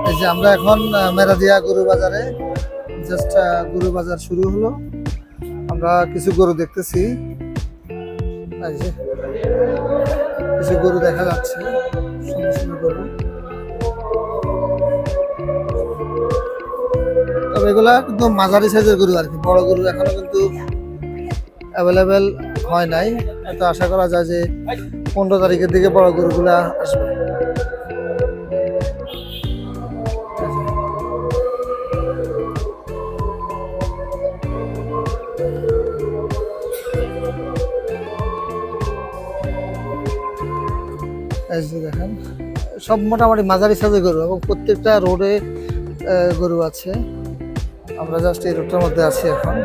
এই যে আমরা এখন মেরাদিয়া গরু বাজারে, জাস্ট গরু বাজার শুরু হলো। আমরা কিছু গরু দেখতেছি, এই যে কিছু গরু দেখা যাচ্ছে, সুন্দর সুন্দর গরু। তবে এগুলা কিন্তু মাঝারি সাইজের গরু আর কি, বড় গরু এখনো কিন্তু অ্যাভেলেবেল হয় নাই। তো আশা করা যায় যে 15 তারিখের দিকে বড় গরুগুলা আসবে। এই যে দেখেন, সব মোটামুটি মাঝারি সাইজের গরু এবং প্রত্যেকটা রোডে গরু আছে। আমরা জাস্ট এই রোডটার মধ্যে আছি এখন।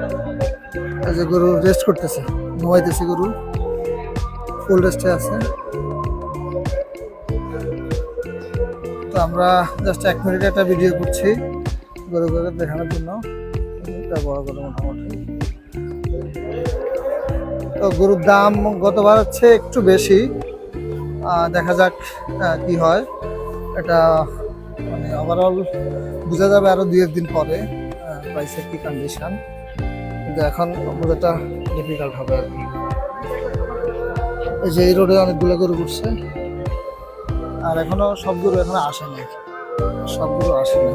এই যে গরু রেস্ট করতেছে, ঘুমাইতেছে গরু, ফুল রেস্টে আছে। তো আমরা জাস্ট 1 মিনিট একটা ভিডিও করছি গরুগুলো দেখানোর জন্য। এটা বড় গরু মোটামুটি। তো গরুর দাম গতবার হচ্ছে একটু বেশি, দেখা যাক কি হয়। এটা মানে ওভারঅল বোঝা যাবে আরো 2-1 দিন পরে প্রাইসের কি কন্ডিশন, কিন্তু এখন বোঝাটা ডিফিকাল্ট হবে আর কি। এই যে এই রোডে অনেকগুলো গরু ঘুরছে, আর এখনো সব গরু এখনো আসেনি, সব গরু আসেনি।